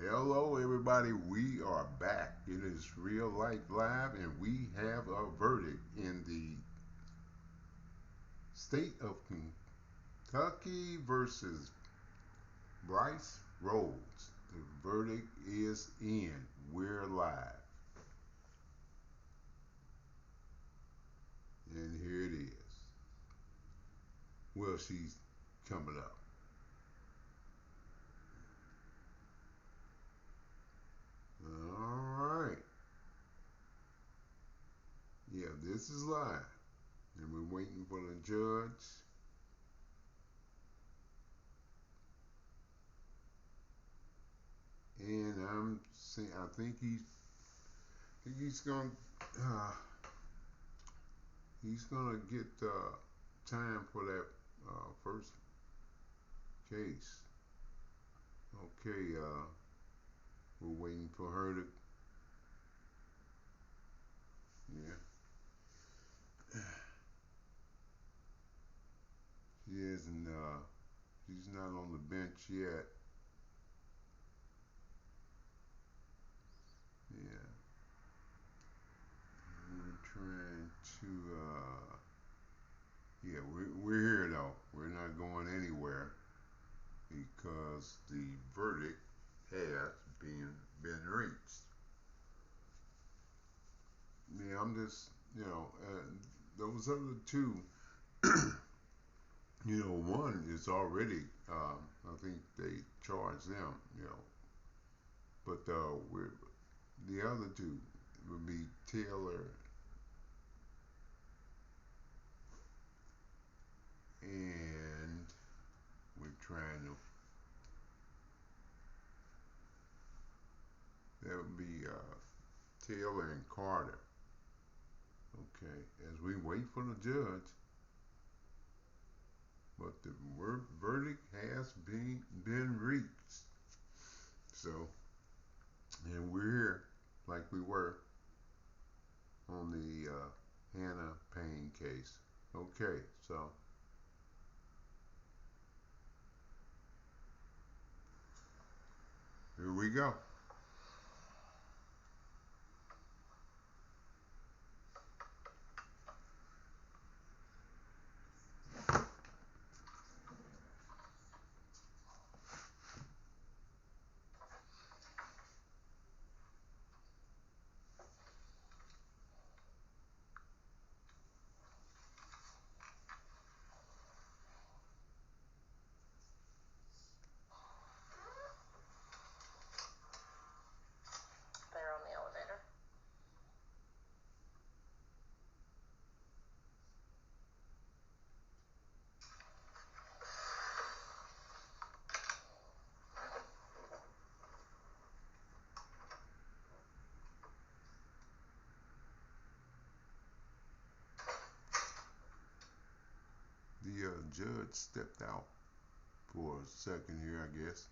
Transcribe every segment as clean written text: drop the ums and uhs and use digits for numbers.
Hello, everybody. We are back. It is Real Life Live, and we have a verdict in the state of Kentucky versus Brice Rhodes. The verdict is in. We're live. And here it is. Well, she's coming up. All right. Yeah, this is live. And we're waiting for the judge. And I'm saying, I think he's gonna uh, he's gonna get time for that first case. Okay, we're waiting for her to. Yeah, she isn't. She's not on the bench yet. Yeah, we're trying to. Yeah, we're here though. We're not going anywhere because the verdict has been reached. Yeah, I'm just those other two. One is already. I think they charged them. But the other two would be Taylor and we're trying to. That would be Taylor and Carter. Okay, as we wait for the judge, but the verdict has been reached. So, and we're here like we were on the Hannah Payne case. Okay, so here we go. They're on the elevator. The judge stepped out for a second here, I guess.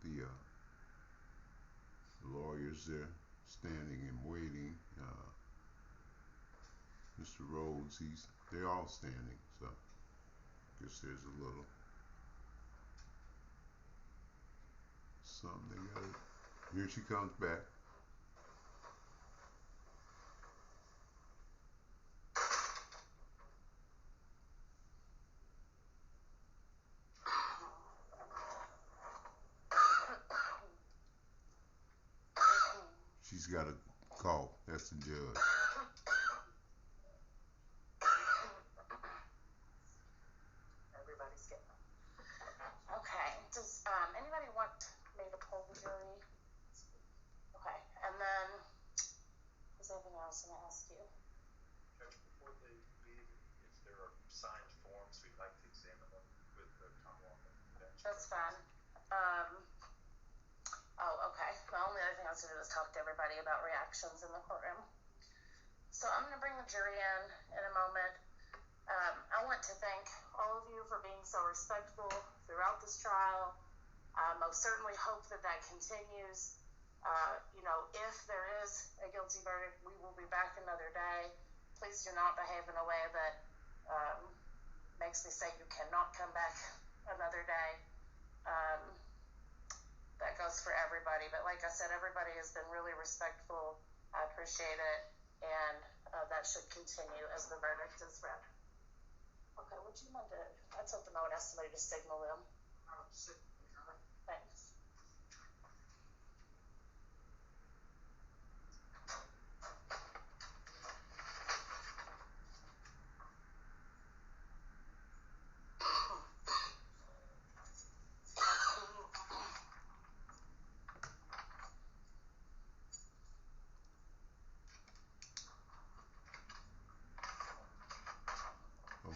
The lawyers there standing and waiting. Mr. Rhodes, they're all standing, so I guess there's a little something they got. Here she comes back. She's got a call. That's the judge. Everybody's getting them. Okay. Does anybody want me to poll the jury? Okay. And then, is there anything else I'm going to ask you? Judge, before they leave, if there are signed forms, we'd like to examine them with the Commonwealth bench. That's fine. Okay. The only other thing I was going to do is talk to everybody about reactions in the courtroom. So I'm going to bring the jury in a moment. I want to thank all of you for being so respectful throughout this trial. I most certainly hope that continues. If there is a guilty verdict, we will be back another day. Please do not behave in a way that makes me say you cannot come back another day. That goes for everybody. But like I said, everybody has been really respectful. I appreciate it, and that should continue as the verdict is read. Okay, would you mind to? I told them I would ask somebody to signal them. Thanks.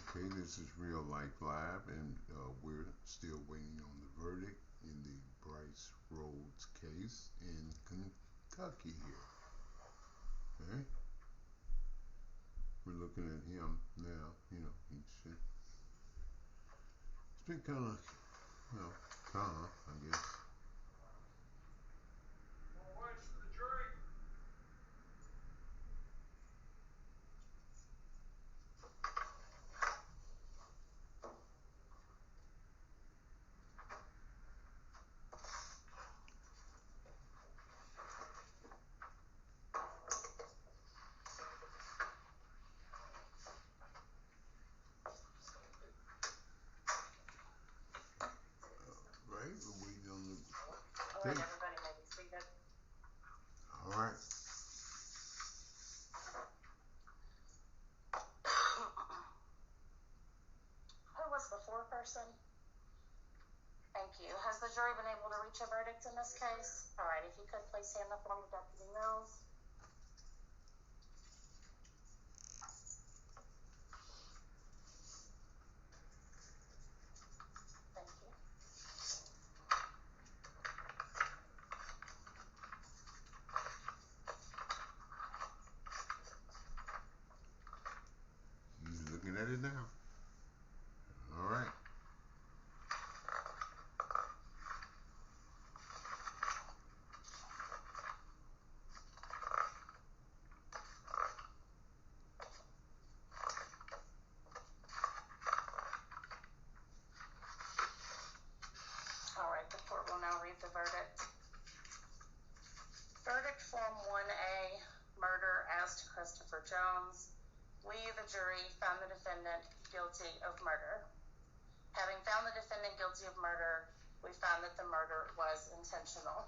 Okay, this is Real Life Live, and we're still waiting on the verdict in the Brice Rhodes case in Kentucky here. Okay? We're looking at him now. You know, it's been kind of, calm, I guess. More words for the jury. Right? We're waiting on the All right, everybody may be seated. All right. Who was the foreperson? Thank you. Has the jury been able to reach a verdict in this case? All right, if you could please stand up along with Deputy Mills. Thank you. He's looking at it now. All right. All right, the court will now read the verdict. Verdict Form 1A, murder as to Christopher Jones. We, the jury, found the defendant guilty of murder. Having found the defendant guilty of murder, we found that the murder was intentional.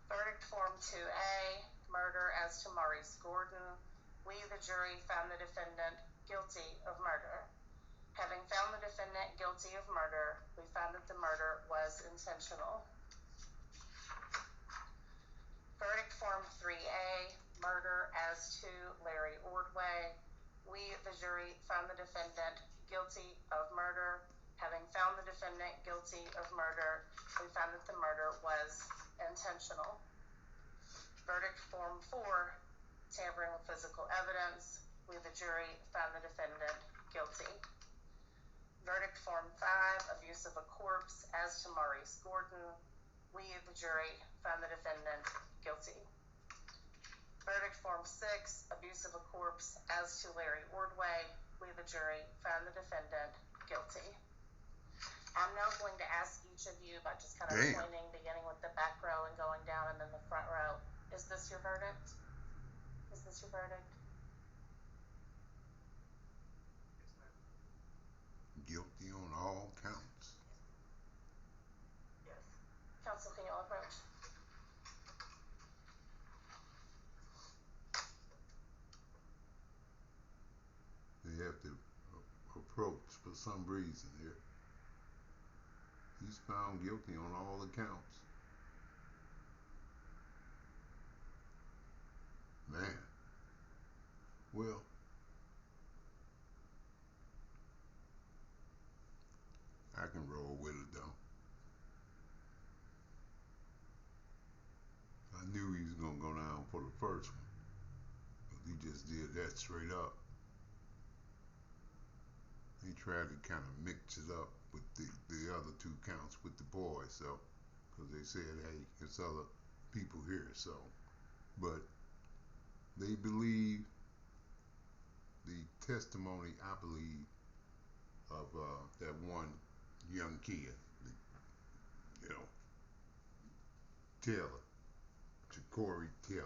Verdict Form 2A, murder as to Maurice Gordon. We, the jury, found the defendant guilty of murder. Having found the defendant guilty of murder, we found that the murder was intentional. Verdict Form 3A, murder as to Larry Ordway. We, the jury, found the defendant guilty of murder. Having found the defendant guilty of murder, we found that the murder was intentional. Verdict Form 4, tampering with physical evidence. We, the jury, found the defendant guilty. Verdict Form 5, abuse of a corpse as to Maurice Gordon. We, the jury, found the defendant guilty. Verdict Form 6, abuse of a corpse as to Larry Ordway. We, the jury, found the defendant guilty. I'm now going to ask each of you by just kind of pointing, beginning with the back row and going down and then the front row. Is this your verdict? Is this your verdict? Guilty on all counts. Yes. Counsel, can you all approach? They have to approach for some reason here. He's found guilty on all accounts. Man. Well, I can roll with it though. I knew he was going to go down for the first one. But he just did that straight up. He tried to kind of mix it up with the other two counts with the boys, so, because they said, hey, it's other people here, so. But they believe the testimony, I believe, of that one young kid, you know, Taylor, Ja'Cory Taylor.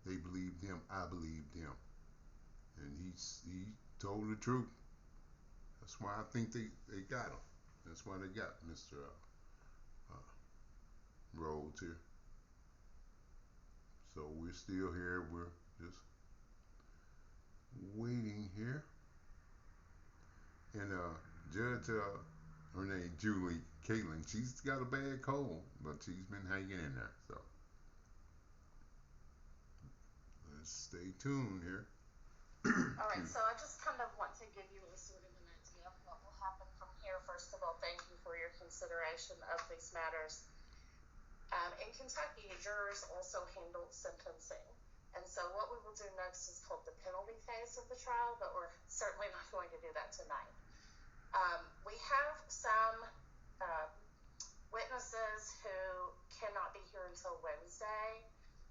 They believed him. I believed him, and he told the truth. That's why I think they got him. That's why they got Mr. Rhodes here. So we're still here. We're just waiting here. And Judge, her name Julie Caitlin, she's got a bad cold, but she's been hanging in there. So let's stay tuned here. All right, so I just kind of want to give you a sort of an idea of what will happen from here. First of all, thank you for your consideration of these matters. In Kentucky, jurors also handle sentencing. And so what we will do next is called the penalty phase of the trial, but we're certainly not going to do that tonight. We have some witnesses who cannot be here until Wednesday,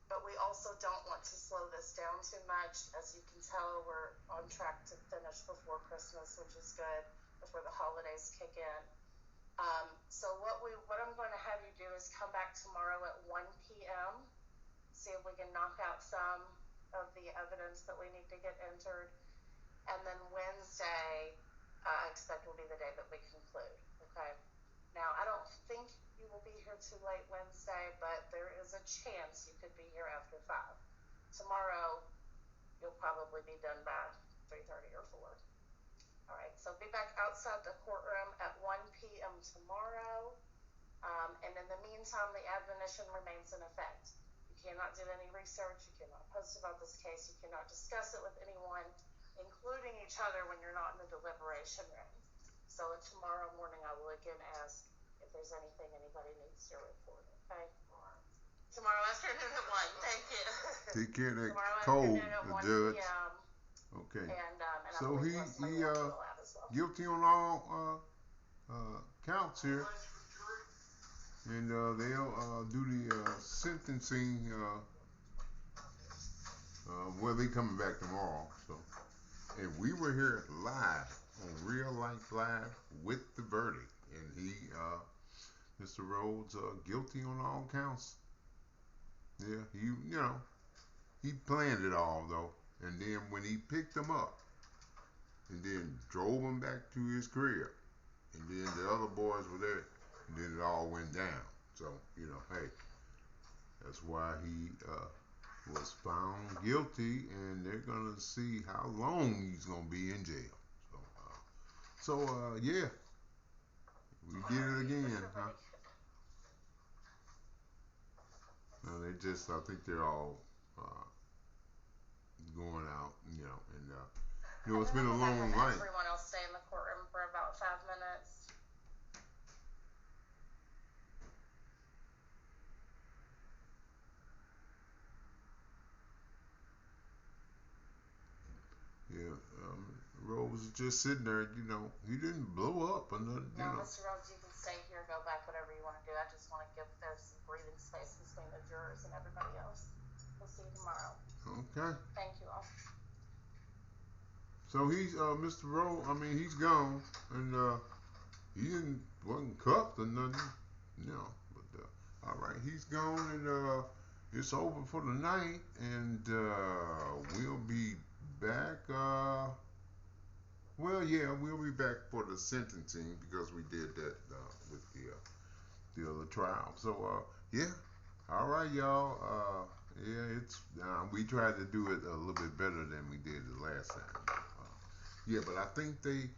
but we also don't want to slow this down too much. As you can tell, we're on track to finish before Christmas, which is good, before the holidays kick in. So what I'm going to have you do is come back tomorrow at 1 p.m., see if we can knock out some of the evidence that we need to get entered. And then Wednesday, I expect will be the day that we conclude, okay? Now, I don't think you will be here too late Wednesday, but there is a chance you could be here after 5. Tomorrow, you'll probably be done by 3:30 or 4. All right, so be back outside the courtroom at 1 p.m. tomorrow. And in the meantime, the admonition remains in effect. You cannot do any research. You cannot post about this case. You cannot discuss it with anyone, including each other, when you're not in the deliberation room. So tomorrow morning, I will again ask if there's anything anybody needs to report, okay? Tomorrow afternoon at 1. Thank you. Take care of that Tomorrow cold, afternoon at the 1 judge. p.m. Okay. And I So believe Leslie will have as well. guilty on all counts here, and they'll do the sentencing. Well, they coming back tomorrow. So, and we were here live on Real Life Live with the verdict, and he, Mr. Rhodes, guilty on all counts. Yeah, he planned it all though, and then when he picked them up, and then drove him back to his crib, and then the other boys were there, and then it all went down. So, hey, that's why he was found guilty, and they're gonna see how long he's gonna be in jail. So, yeah, we did it again, huh? No, I think they're all going out, and it's been a long night. Everyone else stay in the courtroom for about 5 minutes. Yeah, Rhodes was just sitting there, he didn't blow up or nothing, No, Mr. Rhodes, you can stay here, go back, whatever you want to do. I just want to give there's some breathing space between the jurors and everybody else. We'll see you tomorrow. Okay. Thank you all. So he's Mr. Rhodes. I mean, he's gone, and he wasn't cuffed or nothing, But all right, he's gone, and it's over for the night, and we'll be back. Well, yeah, we'll be back for the sentencing because we did that with the other trial. So yeah, all right, y'all. Yeah, it's we tried to do it a little bit better than we did the last time. Yeah, but I think they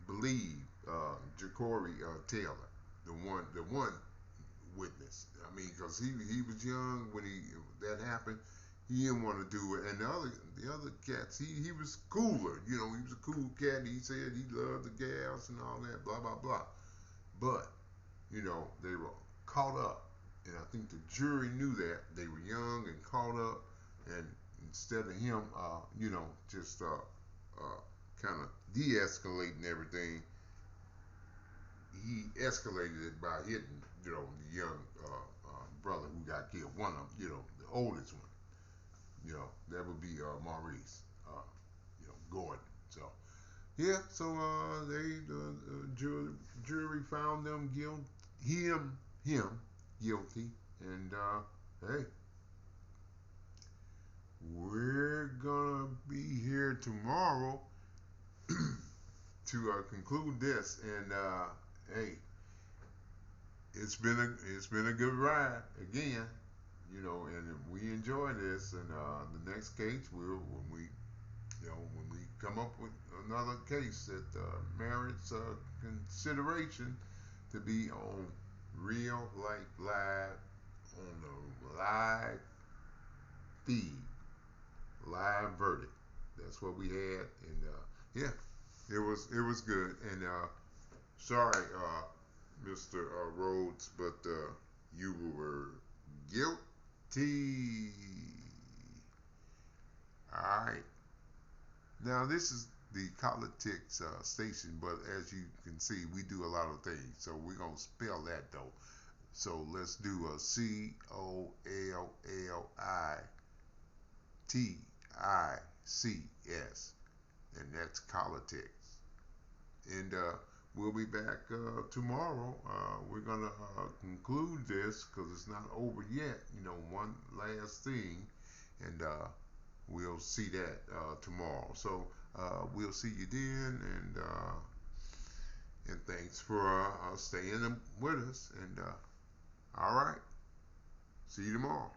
believe Ja'Cory Taylor, the one witness. I mean, because he was young when that happened. He didn't want to do it, and the other cats, he was cooler. He was a cool cat. He said he loved the gals and all that, blah blah blah. But they were caught up, and I think the jury knew that they were young and caught up, and instead of him, just kind of de-escalating everything, he escalated it by hitting, the young brother who got killed. One of them, the oldest one. That would be Maurice, Gordon. So, yeah. So the jury found them guilty. him guilty. And hey, we're gonna be here tomorrow to conclude this. And hey, it's been a good ride again, and we enjoy this. And the next case, when we come up with another case that merits consideration to be on real life live on the live feed, live verdict. That's what we had, and yeah, it was good. And sorry, Mr. Rhodes, but you were guilty. All right. Now this is the politics station, but as you can see, we do a lot of things. So we're gonna spell that though. So let's do a COLLITICS, and that's politics. And we'll be back tomorrow. We're gonna conclude this because it's not over yet. One last thing, and we'll see that tomorrow. So we'll see you then, and thanks for staying with us. And all right, see you tomorrow.